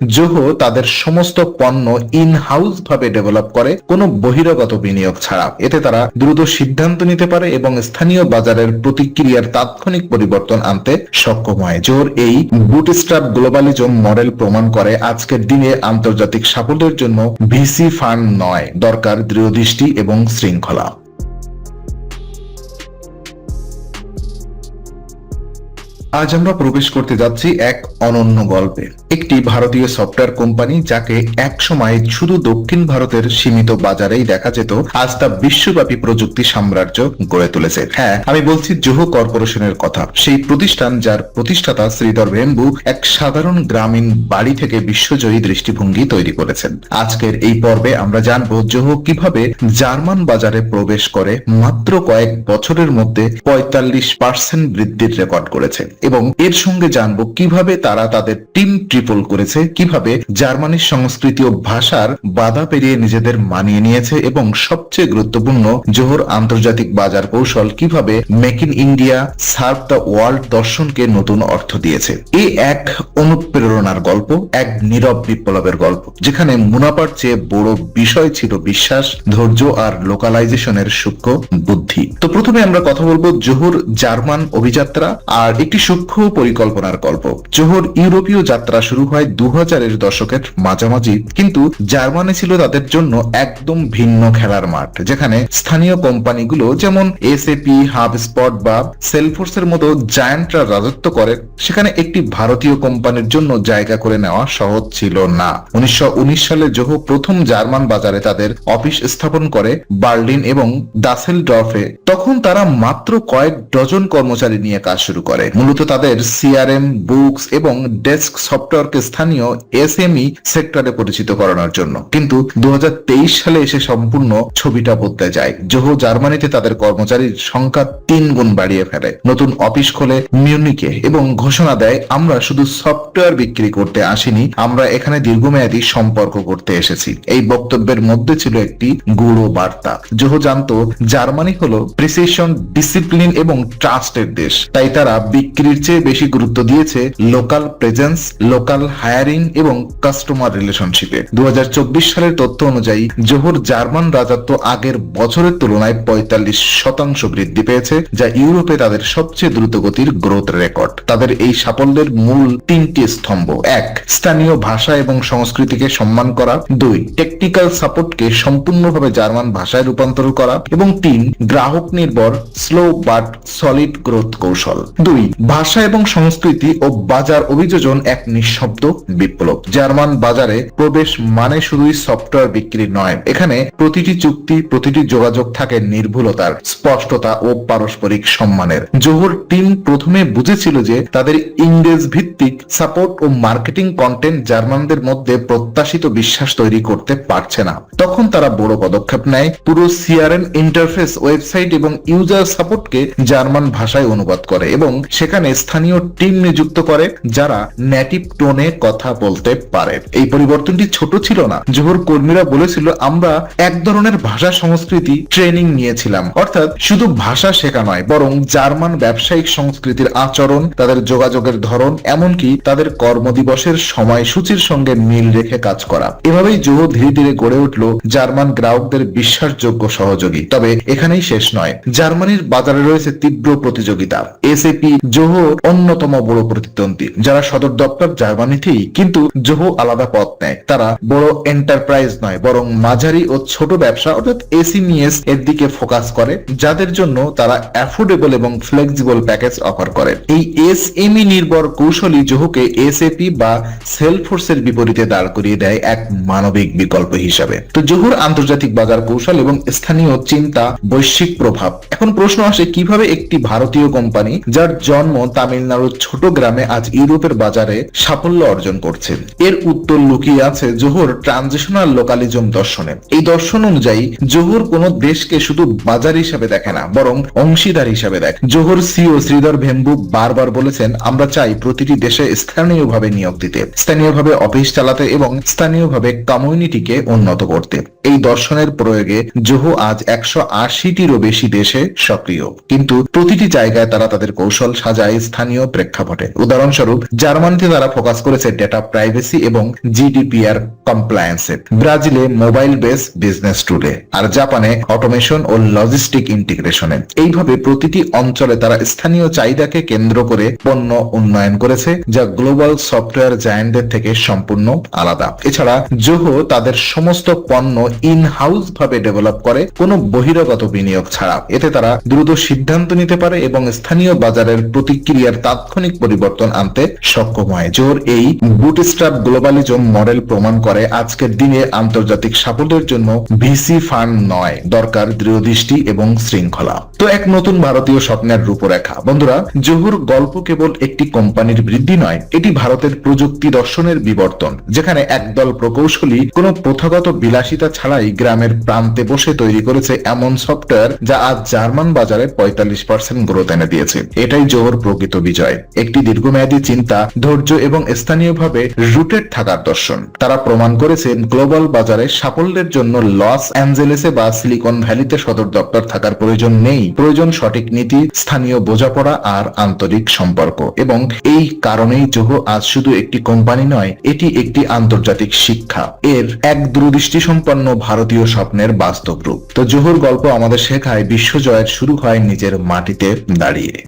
জোহো তাদের সমস্ত পণ্য ইন হাউস ভাবে ডেভেলপ করে কোনো বহিরাগত বিনিয়োগ ছাড়া। এতে তারা দ্রুত সিদ্ধান্ত নিতে পারে এবং স্থানীয় বাজারের প্রতিক্রিয়ার তাৎক্ষণিক পরিবর্তন আনতে সক্ষম হয়। জোহর এই বুটস্ট্র্যাপ গ্লোবালিজম মডেল প্রমাণ করে আজকের দিনে আন্তর্জাতিক সাফল্যের জন্য ভিসি ফান্ড নয়, দরকার দৃঢ়দৃষ্টি এবং শৃঙ্খলা। আজ আমরা প্রবেশ করতে যাচ্ছি এক অনন্য গল্পে। একটি ভারতীয় সফটওয়্যার কোম্পানি যাকে এক সময় শুধু দক্ষিণ ভারতের সীমিত বাজারেই দেখা যেত, আজ তা বিশ্বব্যাপী প্রযুক্তি সাম্রাজ্য গড়ে তুলেছে। হ্যাঁ, আমি বলছি জোহো কর্পোরেশনের কথা। সেই প্রতিষ্ঠান যার প্রতিষ্ঠাতা শ্রীধর ভেম্বু এক সাধারণ গ্রামীণ বাড়ি থেকে বিশ্বজয়ী দৃষ্টিভঙ্গি তৈরি করেছেন। আজকের এই পর্বে আমরা জানবো জোহো কিভাবে জার্মান বাজারে প্রবেশ করে মাত্র কয়েক বছরের মধ্যে 45% বৃদ্ধির রেকর্ড করেছে এবং এর সঙ্গে জানবো কিভাবে তারা তাদের টিম ট্রিপল করেছে, কিভাবে জার্মানির সংস্কৃতি ও ভাষার বাধা পেরিয়ে নিজেদের মানিয়ে নিয়েছে এবং সবচেয়ে গুরুত্বপূর্ণ জোহর আন্তর্জাতিক বাজার কৌশল কিভাবে make in India serve the world দর্শনকে নতুন অর্থ দিয়েছে। এই এক অনুপ্রেরণার গল্প, এক নীরব বিপ্লবের গল্প, যেখানে মুনাফার চেয়ে বড় বিষয় ছিল বিশ্বাস, ধৈর্য আর লোকালাইজেশনের সূক্ষ্ম বুদ্ধি। তো প্রথমে আমরা কথা বলবো জোহর জার্মান অভিযাত্রা আর একটি সূক্ষ্ম পরিকল্পনার গল্প। জোহর ইউরোপীয় যাত্রা শুরু হয় 2000-এর দশকের মাঝামাঝি, কিন্তু জার্মানি ছিল তাদের জন্য একদম ভিন্ন খেলার মাঠ, যেখানে স্থানীয় কোম্পানিগুলো যেমন এসএপি, হাবস্পট বা সেলফোর্সের মতো জায়ান্টরা রাজত্ব করে, সেখানে একটি ভারতীয় কোম্পানির জন্য জায়গা করে নেওয়া সহজ ছিল না। 1919 সালে জোহো প্রথম জার্মান বাজারে তাদের অফিস স্থাপন করে বার্লিন এবং দাসেলডর্ফে। তখন তারা মাত্র কয়েক ডজন কর্মচারী নিয়ে কাজ শুরু করে, মূলত তাদের সিআরএম, বুকস এবং ডেস্ক সফটওয়্যারকে স্থানীয় এসএমই সেক্টরে পরিচিত করানোর জন্য। কিন্তু 2023 সালে এসে সম্পূর্ণ ছবিটা বদলে যায়। জোহো জার্মানিতে তাদের কর্মচারীর সংখ্যা 3 গুণ বাড়িয়ে ফেলে, নতুন অফিস খোলে মিউনিকে এবং ঘোষণা দেয়, আমরা শুধু সফটওয়্যার বিক্রি করতে আসিনি, আমরা এখানে দীর্ঘমেয়াদী সম্পর্ক করতে এসেছি। এই বক্তব্যের মধ্যে ছিল একটি গূঢ় বার্তা। জোহো জানতো জার্মানি হলো প্রিসিশন, ডিসিপ্লিন এবং ট্রাস্টের দেশ, তাই তারা বিক্রির চেয়ে বেশি গুরুত্ব দিয়েছে লোকাল প্রেজেন্স, লোকাল হায়ারিং এবং কাস্টমার রিলেশনশিপে। 2024 সালের তথ্য অনুযায়ী জোহর জার্মান রাজত্ব আগের বছরের তুলনায় 45% বৃদ্ধি পেয়েছে, যা ইউরোপে তাদের সবচেয়ে দ্রুতগতির গ্রোথ রেকর্ড। তাদের এই সাফল্যের মূল 3টি স্তম্ভ: 1, স্থানীয় ভাষা এবং সংস্কৃতিকে সম্মান করা; 2, টেকনিক্যাল সাপোর্টকে সম্পূর্ণভাবে জার্মান ভাষায় রূপান্তর করা; এবং 3, গ্রাহক নির্ভর স্লো বাট সলিড গ্রোথ কৌশল। 2, ভাষা এবং সংস্কৃতি ও বাজার অভিযোজন এক নিঃশব্দ বিপ্লব। জার্মান বাজারে প্রবেশ মানে শুধুই সফটওয়্যার বিক্রি নয়, এখানে প্রতিটি চুক্তি, প্রতিটি যোগাযোগ থাকে নির্ভুলতার, স্পষ্টতা ও পারস্পরিক সম্মানের। জোহর টিম প্রথমে বুঝেছিল যে তাদের ইংরেজ ভিত্তিক সাপোর্ট ও মার্কেটিং কন্টেন্ট জার্মানদের মধ্যে প্রত্যাশিত বিশ্বাস তৈরি করতে পারছে না। তখন তারা বড় পদক্ষেপ নেয়, পুরো সিআরএম ইন্টারফেস, ওয়েবসাইট এবং ইউজার সাপোর্টকে জার্মান ভাষায় অনুবাদ করে এবং সেখানে স্থানীয় টিম নিযুক্ত করে যারা নেটিভ টোনে কথা বলতে পারে। এই পরিবর্তনটি ছোট ছিল না। জোহর কর্মীরা বলেছিল, আমরা এক ধরনের ভাষা সংস্কৃতি ট্রেনিং নিয়েছিলাম, অর্থাৎ শুধু ভাষা শেখা নয়, বরং জার্মান ব্যবসায়িক সংস্কৃতির আচরণ, তাদের যোগাযোগের ধরন, এমনকি তাদের কর্মদিবসের সময়সূচির সঙ্গে মিল রেখে কাজ করা। এভাবেই জোহো ধীরে ধীরে গড়ে উঠল জার্মান গ্রাহকদের বিশ্বাসযোগ্য সহযোগী। তবে এখানেই শেষ নয়, জার্মানির বাজারে রয়েছে তীব্র প্রতিযোগিতা। এসএপি জোহোর অন্যতম বড় প্রতিদ্বন্দ্বী, যারা সদর দপ্তর জার্মানিতেই, কিন্তু জোহো আলাদা পথ নেয়। তারা বড় এন্টারপ্রাইজ নয়, বরং মাঝারি ও ছোট ব্যবসা অর্থাৎ এসএমইএস এর দিকে ফোকাস করে, যাদের জন্য তারা অ্যাফোর্ডেবল এবং ফ্লেক্সিবল প্যাকেজ অফার করে। এই এসএমই নির্ভর কৌশলই জোহোকে এসএপি বা সেলফোর্সের বিপরীতে দাঁড় করিয়ে দেয় এক মানবিক বিকল্প হিসাবে। তো জোহর আন্তর্জাতিক বাজার কৌশল এবং স্থানীয় চিন্তা, বৈশ্বিক প্রভাব। এখন প্রশ্ন আসে, কিভাবে একটি ভারতীয় কোম্পানি যার জন্ম তামিলনাড়ুর ছোট গ্রামে আজ ইউরোপের বাজারে সাফল্য অর্জন করছে? এর উত্তর লুকিয়ে আছে জোহর ট্রানজিশনাল লোকালিজম দর্শনে। এই দর্শন অনুযায়ী জোহর কোনো দেশকে শুধু বাজার হিসাবে দেখে না, বরং অংশীদার হিসাবে দেখে। জোহর সিও শ্রীধর ভেম্বু বারবার বলেছেন, আমরা চাই প্রতিটি দেশে স্থানীয়ভাবে নিয়োগ দিতে, স্থানীয়ভাবে অফিস চালাতে এবং স্থানীয়ভাবে কমিউনিটিকে উন্নত করতে। এই দর্শনের প্রয়োগে জোহো আজ 180টিরও বেশি দেশে সক্রিয়, কিন্তু প্রতিটি জায়গায় তারা তাদের কৌশল সাজায় স্থানীয় প্রেক্ষাপটে। উদাহরণস্বরূপ, জার্মানিতে তারা ফোকাস ফোকাস করেছে ডেটা প্রাইভেসি এবং জিডিপিআর কমপ্লায়েন্সে, ব্রাজিলে মোবাইল বেস বিজনেস টুলে, আর জাপানে অটোমেশন ও লজিস্টিক ইন্টিগ্রেশনে। এইভাবে প্রতিটি অঞ্চলে তারা স্থানীয় চাহিদাকে কেন্দ্র করে পণ্য উন্নয়ন করেছে, যা গ্লোবাল সফটওয়্যার জায়ান্টদের থেকে সম্পূর্ণ আলাদা। এছাড়া জোহো তাদের সমস্ত পণ্য ইন হাউস ভাবে ডেভেলপ করে কোনো বহিরাগত বিনিয়োগ ছাড়া। এতে তারা দ্রুত সিদ্ধান্ত নিতে পারে এবং স্থানীয় বাজারের প্রতিক্রিয়ার তাৎক্ষণিক পরিবর্তন আনতে সক্ষম হয়। জোহর এই বুটস্ট্র্যাপ গ্লোবালিজম মডেল প্রমাণ করে আজকের দিনে আন্তর্জাতিক সাফল্যের জন্য ভিসি ফান্ড নয়, দরকার দৃঢ়দৃষ্টি এবং শৃঙ্খলা। তো এক নতুন ভারতীয় স্বপ্নের রূপরেখা। বন্ধুরা, জোহর গল্প কেবল একটি কোম্পানির বৃদ্ধি নয়, এটি ভারতের প্রযুক্তি দর্শনের বিবর্তন, যেখানে একদল প্রকৌশলী কোনো প্রথাগত বিলাসিতা ছাড়াই গ্রামের প্রান্তে বসে তৈরি করেছে এমন সফটওয়্যার যা আজ জার্মান বাজারে 45% গ্রোথ এনে দিয়েছে। এটাই জোহর প্রকৃত বিজয়, একটি দীর্ঘমেয়াদী চিন্তা, ধৈর্য এবং স্থানীয়ভাবে রুটেড থাকার দর্শন। তারা প্রমাণ করেছে গ্লোবাল বাজারে সাফল্যের জন্য লস অ্যাঞ্জেলেসে বা সিলিকন ভ্যালিতে সদর দপ্তর থাকার প্রয়োজন নেই, প্রয়োজন সঠিক নীতি, স্থানীয় বোঝাপড়া আর আন্তরিক সম্পর্ক। এবং এই কারণেই জোহো আজ শুধু একটি কোম্পানি নয়, এটি একটি আন্তর্জাতিক শিক্ষা, এর এক দূরদৃষ্টি সম্পন্ন ভারতীয় স্বপ্নের বাস্তব রূপ। তো জোহর গল্প আমাদের শেখায় বিশ্বজয়ের শুরু হয় নিজের মাটিতে দাঁড়িয়ে।